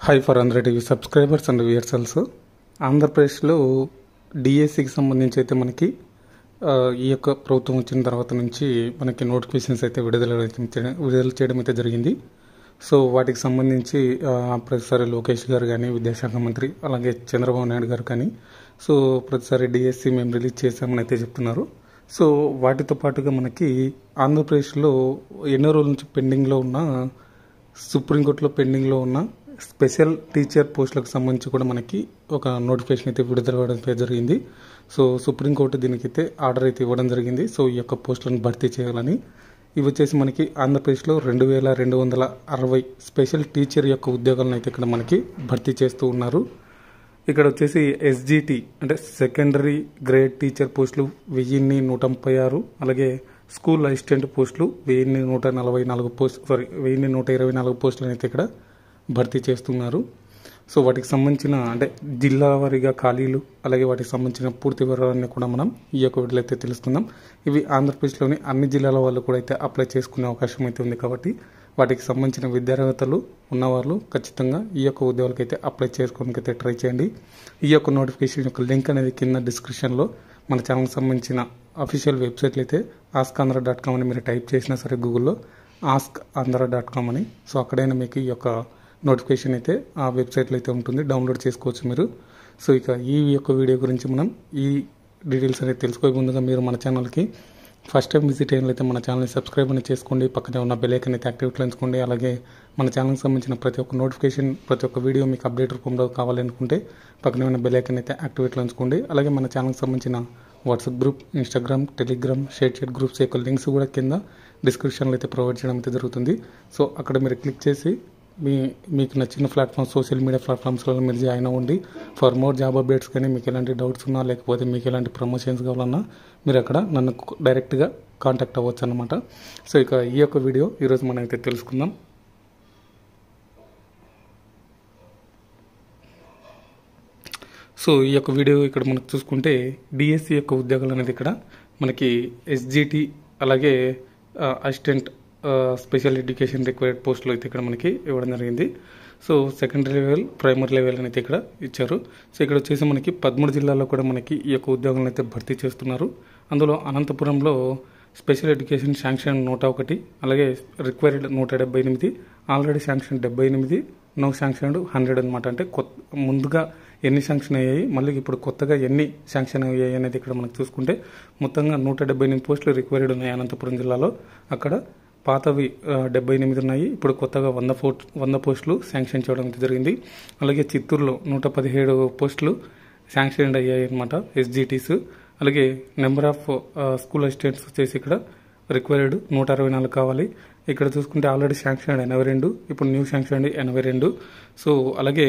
High for 100 TV subscribers and viewers. ఆంధ్రప్రదేశ్లో డిఎస్సికి సంబంధించి అయితే మనకి ఈ యొక్క ప్రభుత్వం వచ్చిన తర్వాత నుంచి మనకి నోటిఫికేషన్స్ అయితే విడుదల చేయడం అయితే జరిగింది. సో వాటికి సంబంధించి ప్రతిసారి లోకేష్ గారు కానీ, విద్యాశాఖ మంత్రి, అలాగే చంద్రబాబు నాయుడు గారు కానీ సో ప్రతిసారి డిఎస్సి మేము రిలీజ్ చేశామని అయితే చెప్తున్నారు. సో వాటితో పాటుగా మనకి ఆంధ్రప్రదేశ్లో ఎన్నో రోజుల నుంచి పెండింగ్లో ఉన్న, సుప్రీంకోర్టులో పెండింగ్లో ఉన్న స్పెషల్ టీచర్ పోస్టులకు సంబంధించి కూడా మనకి ఒక నోటిఫికేషన్ అయితే విడుదల జరిగింది. సో సుప్రీంకోర్టు దీనికైతే ఆర్డర్ అయితే ఇవ్వడం జరిగింది. సో ఈ యొక్క పోస్టులను భర్తీ చేయాలని. ఇవి వచ్చేసి మనకి ఆంధ్రప్రదేశ్లో 2260 స్పెషల్ టీచర్ యొక్క ఉద్యోగాలను అయితే ఇక్కడ మనకి భర్తీ చేస్తూ ఉన్నారు. ఇక్కడ వచ్చేసి ఎస్జిటి అంటే సెకండరీ గ్రేడ్ టీచర్ పోస్టులు 1136, అలాగే స్కూల్ అసిస్టెంట్ పోస్టులు 1124 పోస్టులను అయితే ఇక్కడ భర్తీ చేస్తున్నారు. సో వాటికి సంబంధించిన అంటే జిల్లా వారీగా ఖాళీలు, అలాగే వాటికి సంబంధించిన పూర్తి వివరాలన్నీ కూడా మనం ఈ యొక్క వీడియోలో అయితే తెలుసుకుందాం. ఇవి ఆంధ్రప్రదేశ్లోని అన్ని జిల్లాల వాళ్ళు కూడా అయితే అప్లై చేసుకునే అవకాశం అయితే ఉంది. కాబట్టి వాటికి సంబంధించిన విద్యార్హతలు ఉన్నవాళ్ళు ఖచ్చితంగా ఈ యొక్క ఉద్యోగాలకు అయితే అప్లై చేసుకోవడానికి అయితే ట్రై చేయండి. ఈ యొక్క నోటిఫికేషన్ యొక్క లింక్ అనేది కింద డిస్క్రిప్షన్లో మన ఛానల్కి సంబంధించిన అఫీషియల్ వెబ్సైట్లు అయితే askandhra.com అని మీరు టైప్ చేసినా సరే గూగుల్లో askandhra.com అని, సో అక్కడైనా మీకు ఈ యొక్క నోటిఫికేషన్ అయితే ఆ వెబ్సైట్లో అయితే ఉంటుంది, డౌన్లోడ్ చేసుకోవచ్చు మీరు. సో ఇక ఈ యొక్క వీడియో గురించి మనం ఈ డీటెయిల్స్ అనేది తెలుసుకోే ముందుగా మీరు మన ఛానల్కి ఫస్ట్ టైం విజిట్ అయినట్లయితే మన ఛానల్ని సబ్స్క్రైబ్ అనేది చేసుకోండి, పక్కనే ఉన్న బెల్ ఐకాన్ అయితే యాక్టివేట్లో ఉంచుకోండి. అలాగే మన ఛానల్కి సంబంధించిన ప్రతి ఒక్క నోటిఫికేషన్, ప్రతి ఒక్క వీడియో మీకు అప్డేట్ రూపంలో కావాలనుకుంటే పక్కనే ఉన్న బెల్ ఐకాన్ అయితే యాక్టివేట్లో ఉంచుకోండి. అలాగే మన ఛానల్కి సంబంధించిన WhatsApp group, Instagram, Telegram, share groups యొక్క లింక్స్ కూడా కింద డిస్క్రిప్షన్లో అయితే ప్రొవైడ్ చేయడం అయితే జరుగుతుంది. సో అక్కడ మీరు క్లిక్ చేసి మీకు నచ్చిన ప్లాట్ఫామ్స్, సోషల్ మీడియా ప్లాట్ఫామ్స్లో మీరు జాయిన్ అవ్వండి. ఫర్ మోర్ జాబ్ అప్డేట్స్ కానీ మీకు ఎలాంటి డౌట్స్ ఉన్నా, లేకపోతే మీకు ఎలాంటి ప్రమోషన్స్ కావాలన్నా మీరు అక్కడ నన్ను డైరెక్ట్గా కాంటాక్ట్ అవ్వచ్చు అనమాట. సో ఇక ఈ యొక్క వీడియో ఈరోజు మనం అయితే తెలుసుకుందాం. సో ఈ యొక్క వీడియో ఇక్కడ మనకు చూసుకుంటే డిఎస్సి యొక్క ఉద్యోగాలు అనేది ఇక్కడ మనకి ఎస్జిటి, అలాగే అసిస్టెంట్ స్పెషల్ ఎడ్యుకేషన్ రిక్వైర్డ్ పోస్టులు అయితే ఇక్కడ మనకి ఇవ్వడం జరిగింది. So secondary level, primary level అనేది ఇక్కడ ఇచ్చారు. సో ఇక్కడ వచ్చేసి మనకి 13 జిల్లాల్లో కూడా మనకి ఈ యొక్క ఉద్యోగాలను అయితే భర్తీ చేస్తున్నారు. అందులో అనంతపురంలో స్పెషల్ ఎడ్యుకేషన్ శాంక్షన్ 101, అలాగే required 178, already sanction 78, no sanction 100 అనమాట. అంటే ముందుగా ఎన్ని శాంక్షన్ అయ్యాయి, మళ్ళీ ఇప్పుడు కొత్తగా ఎన్ని శాంక్షన్ అయ్యాయి అనేది ఇక్కడ మనకు చూసుకుంటే మొత్తంగా 178 పోస్టులు రిక్వైర్డ్ ఉన్నాయి అనంతపురం జిల్లాలో. అక్కడ పాతవి 78 ఉన్నాయి, ఇప్పుడు కొత్తగా 100 పోస్టులు శాంక్షన్ చేయడం జరిగింది. అలాగే చిత్తూరులో 117 పోస్టులు శాంక్షన్ అయ్యాయి అనమాట ఎస్జిటీస్. అలాగే నెంబర్ ఆఫ్ స్కూల్ అసిస్టెంట్స్ వచ్చేసి ఇక్కడ రిక్వైర్డ్ 164 కావాలి. ఇక్కడ చూసుకుంటే ఆల్రెడీ శాంక్షన్ 82, ఇప్పుడు న్యూ శాంక్షన్ 82. సో అలాగే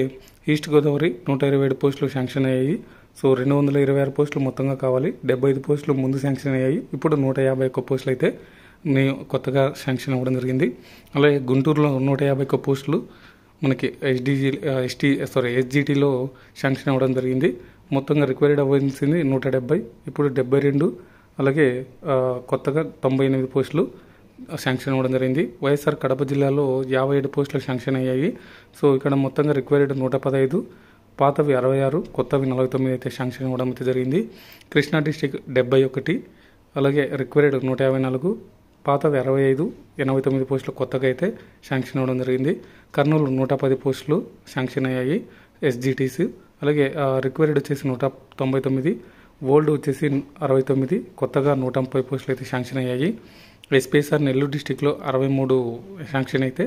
ఈస్ట్ గోదావరి 127 పోస్టులు శాంక్షన్ అయ్యాయి. సో 226 పోస్టులు మొత్తంగా కావాలి. 75 పోస్టులు ముందు శాంక్షన్ అయ్యాయి, ఇప్పుడు 151 పోస్టులు అయితే కొత్తగా శాంక్షన్ అవ్వడం జరిగింది. అలాగే గుంటూరులో 151 పోస్టులు మనకి ఎస్జిటిలో శాంక్షన్ అవ్వడం జరిగింది. మొత్తంగా రిక్వైర్డ్ అవ్వాల్సింది 170, ఇప్పుడు 72. అలాగే కొత్తగా 98 పోస్టులు శాంక్షన్ అవ్వడం జరిగింది. వైఎస్ఆర్ కడప జిల్లాలో 57 పోస్టులు శాంక్షన్ అయ్యాయి. సో ఇక్కడ మొత్తంగా రిక్వైర్డ్ 115, పాతవి 66, కొత్తవి 49 అయితే శాంక్షన్ అవ్వడం అయితే జరిగింది. కృష్ణా డిస్టిక్ 71, అలాగే రిక్వైర్డ్ 154, పాతవి 65, 89 పోస్టులు కొత్తగా అయితే శాంక్షన్ అవ్వడం జరిగింది. కర్నూలు 110 పోస్టులు శాంక్షన్ అయ్యాయి ఎస్జిటీస్. అలాగే రిక్వైర్డ్ వచ్చేసి 199, ఓల్డ్ వచ్చేసి 69, కొత్తగా 130 పోస్టులు అయితే శాంక్షన్ అయ్యాయి. ఎస్పీఎస్ఆర్ నెల్లూరు డిస్టిక్లో 63 శాంక్షన్ అయితే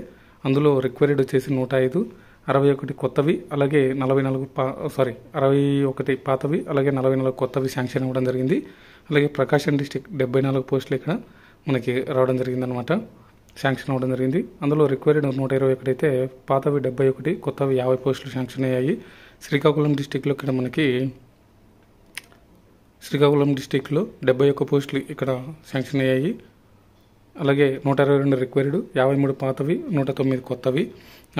అందులో రిక్వైర్డ్ వచ్చేసి 105, 61 కొత్తవి, అలాగే 61 పాతవి, అలాగే 44 కొత్తవి శాంక్షన్ అవ్వడం జరిగింది. అలాగే ప్రకాశం డిస్టిక్ 74 పోస్టులు ఇక్కడ మనకి రావడం జరిగిందనమాట, శాంక్షన్ అవ్వడం జరిగింది. అందులో రిక్వైర్డ్ 121 అయితే, పాతవి 71, కొత్తవి 50 పోస్టులు శాంక్షన్ అయ్యాయి. శ్రీకాకుళం డిస్టిక్లో ఇక్కడ మనకి 71 పోస్టులు ఇక్కడ శాంక్షన్ అయ్యాయి. అలాగే 122 రిక్వైర్డ్, 53 పాతవి, 109 కొత్తవి.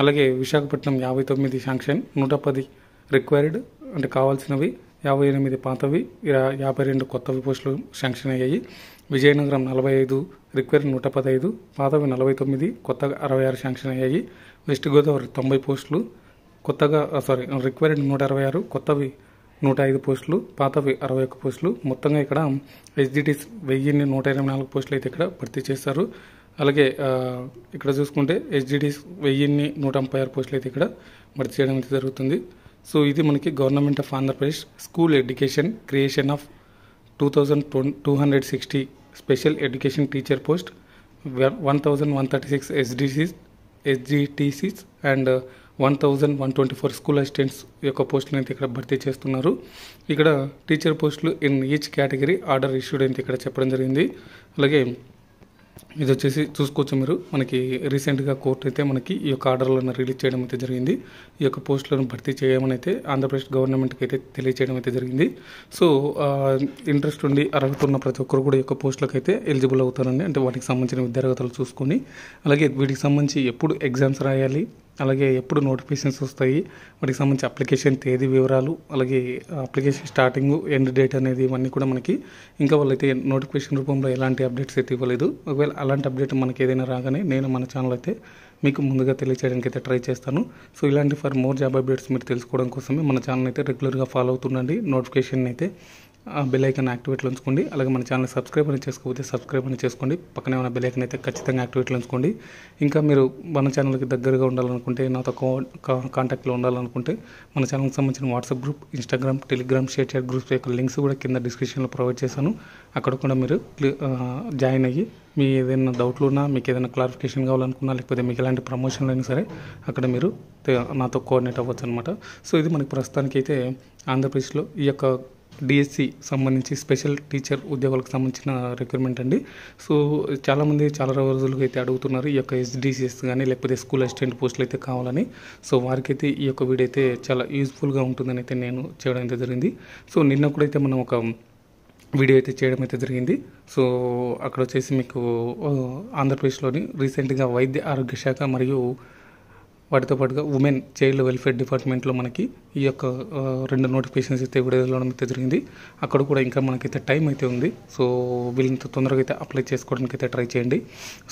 అలాగే విశాఖపట్నం 59 శాంక్షన్, 110 రిక్వైర్డ్ అంటే కావాల్సినవి, 58 పాతవి, 52 కొత్తవి పోస్టులు శాంక్షన్ అయ్యాయి. విజయనగరం 45 రిక్వైర్డ్ 115, పాతవి 49, కొత్తగా 66 శాంక్షన్ అయ్యాయి. వెస్ట్ గోదావరి 90 పోస్టులు, కొత్తగా రిక్వైర్డ్ 166, కొత్తవి 105 పోస్టులు, పాతవి 61 పోస్టులు. మొత్తంగా ఇక్కడ ఎస్జిటిస్ 1124 పోస్టులు అయితే ఇక్కడ భర్తీ చేస్తారు. అలాగే ఇక్కడ చూసుకుంటే ఎస్జిటిస్ 1136 పోస్టులు అయితే ఇక్కడ భర్తీ చేయడం అయితే జరుగుతుంది. సో ఇది మనకి government of Andhra Pradesh school education creation of 2260 special education teacher post, 1136 ఎస్జిటిసిస్ and 1124 school assistants యొక్క పోస్టులను అయితే ఇక్కడ భర్తీ చేస్తున్నారు. ఇక్కడ టీచర్ పోస్టులు in each category order issued అయితే ఇక్కడ చెప్పడం జరిగింది. అలాగే ఇది వచ్చేసి చూసుకోవచ్చు మీరు, మనకి రీసెంట్గా కోర్టు అయితే మనకి ఈ యొక్క ఆర్డర్లను రిలీజ్ చేయడం అయితే జరిగింది. ఈ యొక్క పోస్టులను భర్తీ చేయమని అయితే ఆంధ్రప్రదేశ్ గవర్నమెంట్కి అయితే తెలియజేయడం అయితే జరిగింది. సో ఇంట్రెస్ట్ ఉండి అర్హత ఉన్న ప్రతి ఒక్కరు కూడా ఈ యొక్క పోస్టులకు అయితే ఎలిజిబుల్ అవుతారండి. అంటే వాటికి సంబంధించిన విద్యార్హతలు చూసుకొని, అలాగే వీటికి సంబంధించి ఎప్పుడు ఎగ్జామ్స్ రాయాలి, అలాగే ఎప్పుడు నోటిఫికేషన్స్ వస్తాయి, వాటికి సంబంధించి అప్లికేషన్ తేదీ వివరాలు, అలాగే అప్లికేషన్ స్టార్టింగ్ ఎండ్ డేట్ అనేది ఇవన్నీ కూడా మనకి ఇంకా వాళ్ళైతే నోటిఫికేషన్ రూపంలో ఎలాంటి అప్డేట్స్ అయితే ఇవ్వలేదు. ఒకవేళ అలాంటి అప్డేట్ మనకి ఏదైనా రాగానే నేను మన ఛానల్ అయితే మీకు ముందుగా తెలియచేయడానికి అయితే ట్రై చేస్తాను. సో ఇలాంటి ఫర్ మోర్ జాబ్ అప్డేట్స్ మీరు తెలుసుకోవడం కోసమే మన ఛానల్ అయితే రెగ్యులర్గా ఫాలో అవుతుండండి. నోటిఫికేషన్ అయితే బెల్ ఐకాన్ యాక్టివేట్లో ఉంచుకోండి. అలాగే మన ఛానల్ సబ్స్క్రైబ్ అని చేసుకోకపోతే సబ్స్క్రైబ్ అని చేసుకోండి. పక్కనే ఉన్న బెల్ ఐకాన్ అయితే ఖచ్చితంగా యాక్టివేట్లో ఉంచుకోండి. ఇంకా మీరు మన ఛానల్కి దగ్గరగా ఉండాలనుకుంటే, నాతో కాంటాక్ట్లో ఉండాలనుకుంటే మన ఛానల్కి సంబంధించిన WhatsApp group, Instagram, Telegram, ShareChat groups యొక్క లింక్స్ కూడా కింద డిస్క్రిప్షన్లో ప్రొవైడ్ చేశాను. అక్కడ కూడా మీరు జాయిన్ అయ్యి మీ ఏదైనా డౌట్లు ఉన్నా, మీకు ఏదైనా క్లారిఫికేషన్ కావాలనుకున్నా, లేకపోతే మీకు ఎలాంటి ప్రమోషన్లు అయినా సరే అక్కడ మీరు నాతో కోఆర్డినేట్ అవ్వచ్చు అనమాట. సో ఇది మనకి ప్రస్తుతానికి అయితే ఆంధ్రప్రదేశ్లో ఈ యొక్క డిఎస్సి సంబంధించి స్పెషల్ టీచర్ ఉద్యోగాలకు సంబంధించిన రిక్రూట్మెంట్ అండి. సో చాలామంది చాలా రోజులుగా అయితే అడుగుతున్నారు ఈ యొక్క ఎస్డిసిఎస్ కానీ లేకపోతే స్కూల్ అసిస్టెంట్ పోస్టులు అయితే కావాలని. సో వారికైతే ఈ యొక్క వీడియో అయితే చాలా యూజ్ఫుల్గా ఉంటుందని అయితే నేను చేయడం అయితే జరిగింది. సో నిన్న కూడా అయితే మనం ఒక వీడియో అయితే చేయడం అయితే జరిగింది. సో అక్కడ వచ్చేసి మీకు ఆంధ్రప్రదేశ్లోని రీసెంట్గా వైద్య ఆరోగ్య శాఖ మరియు వాటితో పాటుగా ఉమెన్ చైల్డ్ వెల్ఫేర్ డిపార్ట్మెంట్లో మనకి ఈ యొక్క 2 నోటిఫికేషన్స్ అయితే విడుదలవడం అయితే జరిగింది. అక్కడ కూడా ఇంకా మనకైతే టైం అయితే ఉంది. సో వీళ్ళంత తొందరగా అయితే అప్లై చేసుకోవడానికి అయితే ట్రై చేయండి.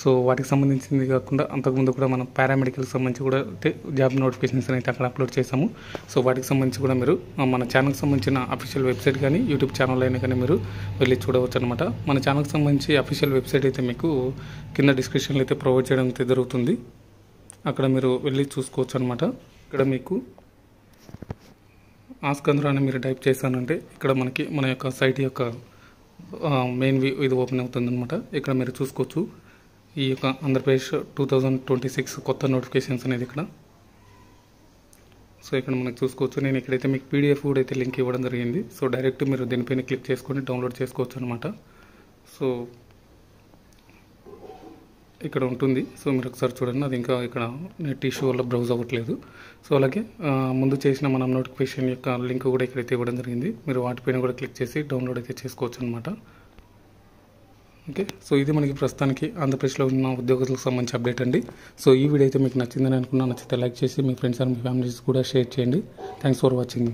సో వాటికి సంబంధించింది కాకుండా అంతకుముందు కూడా మనం పారామెడికల్కి సంబంధించి కూడా అయితే జాబ్ నోటిఫికేషన్స్ అయితే అక్కడ అప్లోడ్ చేసాము. సో వాటికి సంబంధించి కూడా మీరు మన ఛానల్కి సంబంధించిన అఫీషియల్ వెబ్సైట్ కానీ యూట్యూబ్ ఛానల్ అయినా కానీ మీరు వెళ్ళి చూడవచ్చు అనమాట. మన ఛానల్కి సంబంధించి అఫీషియల్ వెబ్సైట్ అయితే మీకు కింద డిస్క్రిప్షన్లో అయితే ప్రొవైడ్ చేయడం అయితే జరుగుతుంది. అక్కడ మీరు వెళ్ళి చూసుకోవచ్చు అనమాట. ఇక్కడ మీకు ఆస్కంద్ర అని మీరు టైప్ చేశానంటే ఇక్కడ మనకి మన యొక్క సైట్ యొక్క మెయిన్ వ్యూ ఇది ఓపెన్ అవుతుంది అనమాట. ఇక్కడ మీరు చూసుకోవచ్చు ఈ యొక్క ఆంధ్రప్రదేశ్ 2026 కొత్త నోటిఫికేషన్స్ అనేది ఇక్కడ. సో ఇక్కడ మనకు చూసుకోవచ్చు. నేను ఇక్కడైతే మీకు పీడిఎఫ్ కూడా అయితే లింక్ ఇవ్వడం జరిగింది. సో డైరెక్ట్ మీరు దీనిపైన క్లిక్ చేసుకొని డౌన్లోడ్ చేసుకోవచ్చు అనమాట. సో ఇక్కడ ఉంటుంది. సో మీరు ఒకసారి చూడండి, అది ఇంకా ఇక్కడ నెట్ ఇష్యూ వల్ల బ్రౌజ్ అవ్వట్లేదు. సో అలాగే ముందు చేసిన మనం నోటిఫికేషన్ యొక్క లింక్ కూడా ఇక్కడైతే ఇవ్వడం జరిగింది. మీరు వాటిపైన కూడా క్లిక్ చేసి డౌన్లోడ్ అయితే చేసుకోవచ్చు అనమాట. ఓకే, సో ఇది మనకి ప్రస్తుతానికి ఆంధ్రప్రదేశ్లో ఉన్న ఉద్యోగులకు సంబంధించి అప్డేట్ అండి. సో ఈ వీడియో అయితే మీకు నచ్చిందని అనుకున్నా. నచ్చితే లైక్ చేసి మీ ఫ్రెండ్స్ అండ్ మీ ఫ్యామిలీస్ కూడా షేర్ చేయండి. Thanks for watching.